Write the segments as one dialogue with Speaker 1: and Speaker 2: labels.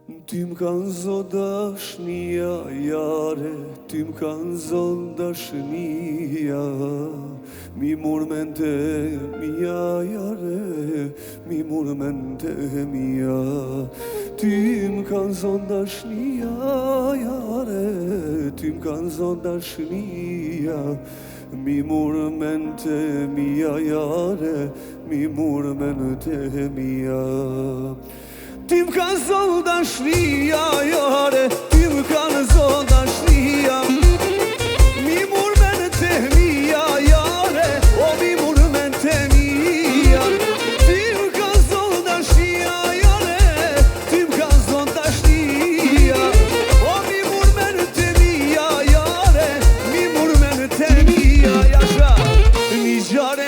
Speaker 1: Ty m'kan zon dashnia jare, ty m'kan zon dashnia. Mi murmente mia jare, mi murmente mia. Ty m'kan zon dashnia jare, ty m'kan zon dashnia. Mi murmente mia jare, mi murmente mia. Ty m'kan zon dashnia jare, ty m'kan zon dashnia. Mi murmente mia jare, o mi murmente mia. Ty m'kan zon dashnia jare, ty m'kan zon dashnia. O mi murmente mia jare, mi murmente mia. Jasha, një gjare,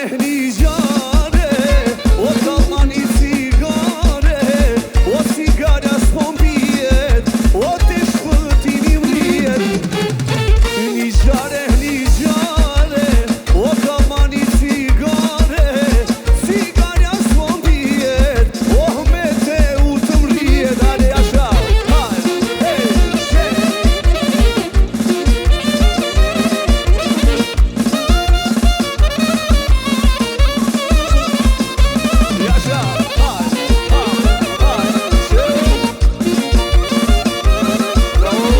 Speaker 1: o kalmani cigare, o cigarja s'pon pijet, o të shpëtimi mrijet. Një gjare, o kalmani cigare, cigarja s'pon pijet, o me te u të mrijet. Ale jasha, hajde, hej, shej. Jasha, hajde, hajde, shej. Bravo.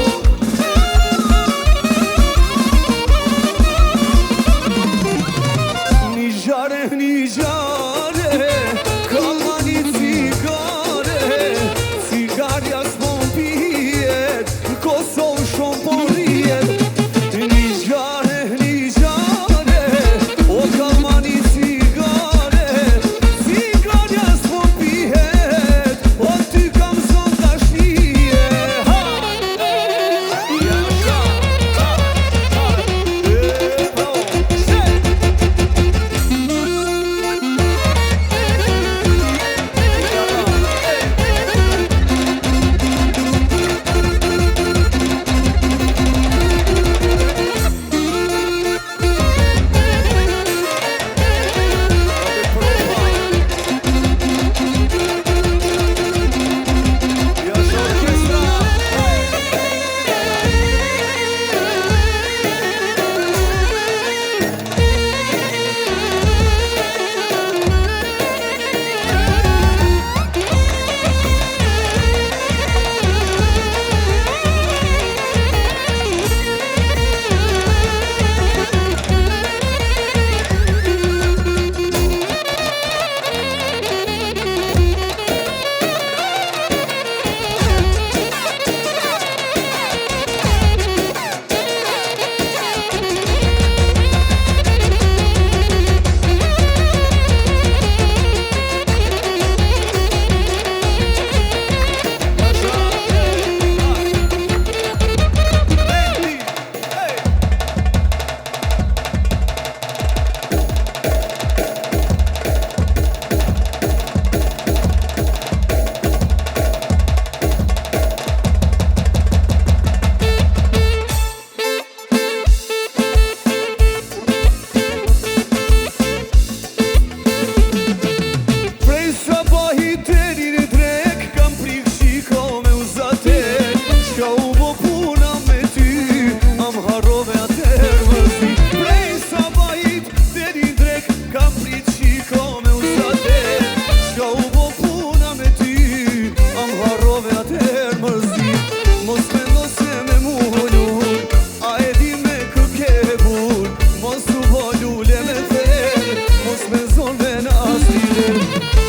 Speaker 1: Një gjare, kalmani cigare, cigarja s'pon pijet, Kosovë shumë po rrijet. Një gjare, o kalmani cigare, cigarja s'pon pijet, o ty kam zon dashnie. Jasha, bravo, shej.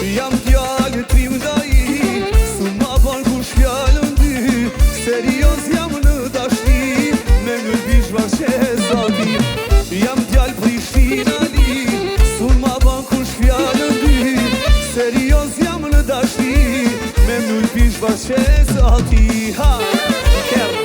Speaker 1: Jam t'jallë trim daji, su ma ban kush fjallën dy. Serios jam në dashni, me në bish Varqezati. Jam t'jallë Prishtina li, su ma ban kush fjallën dy. Serios jam në dashni, me në bish Varqezati. Ha, kërë.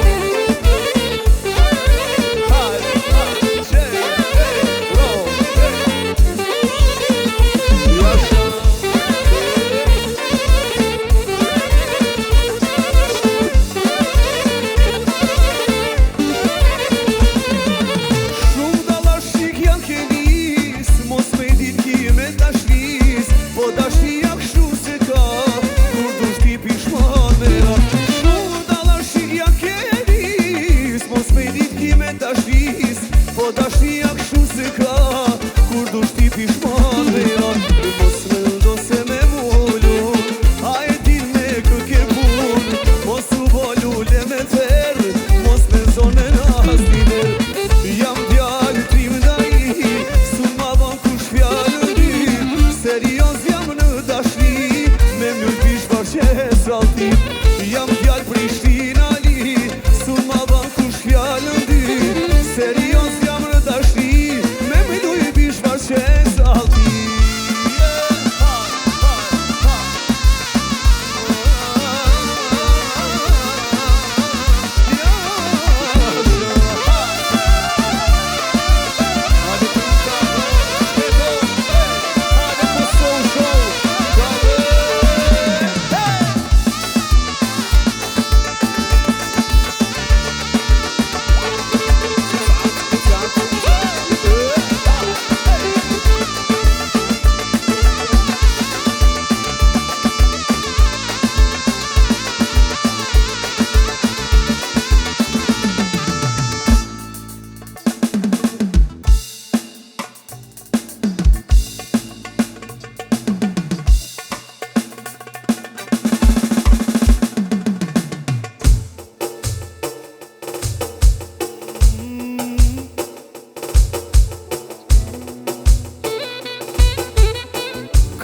Speaker 1: Po dashnia kështu se ka, kur du shti pishman me ra. që zalti. Jam djallë Prishtinali, sun ma ban kush fjallën dy. Serios jam në dashni, me milu i bishvar që zalti.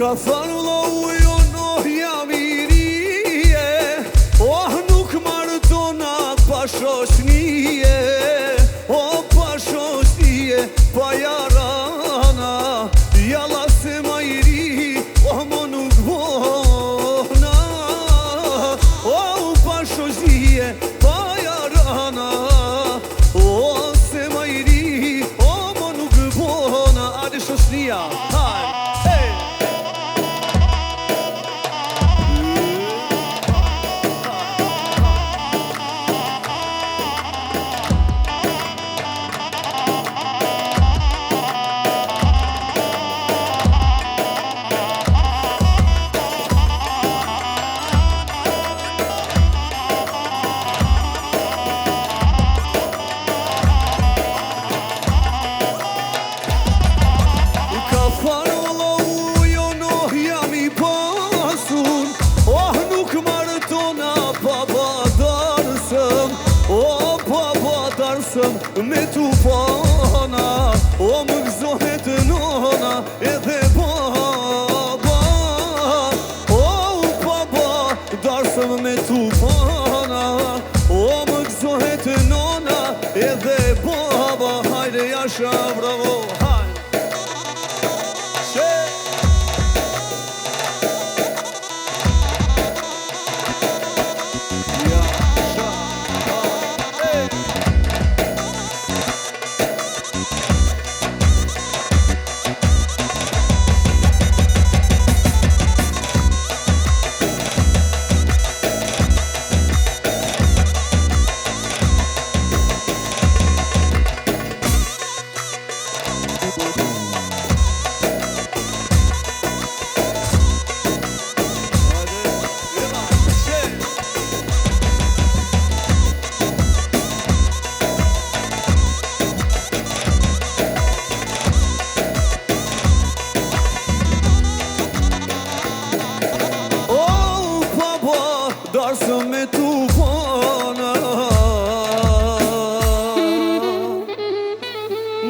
Speaker 1: Ka thënë ujo noh jam i rije, oh nuk martona pa shoqnije, oh pa shoqnije, pa jarana, jalla se ma i ri, oh mo nuk bona, oh pa shoqnije, pa jarana, oh se ma i ri, oh mo nuk bona, ade shoqnia, me tu pana, o më gëzohet nona edhe baba, o baba, darsëm me tu pana, o më gëzohet nona edhe baba, hajde jasha bravo, hajde. Darsëm me tu pana,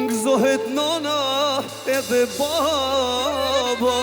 Speaker 1: gëzohet nona edhe baba.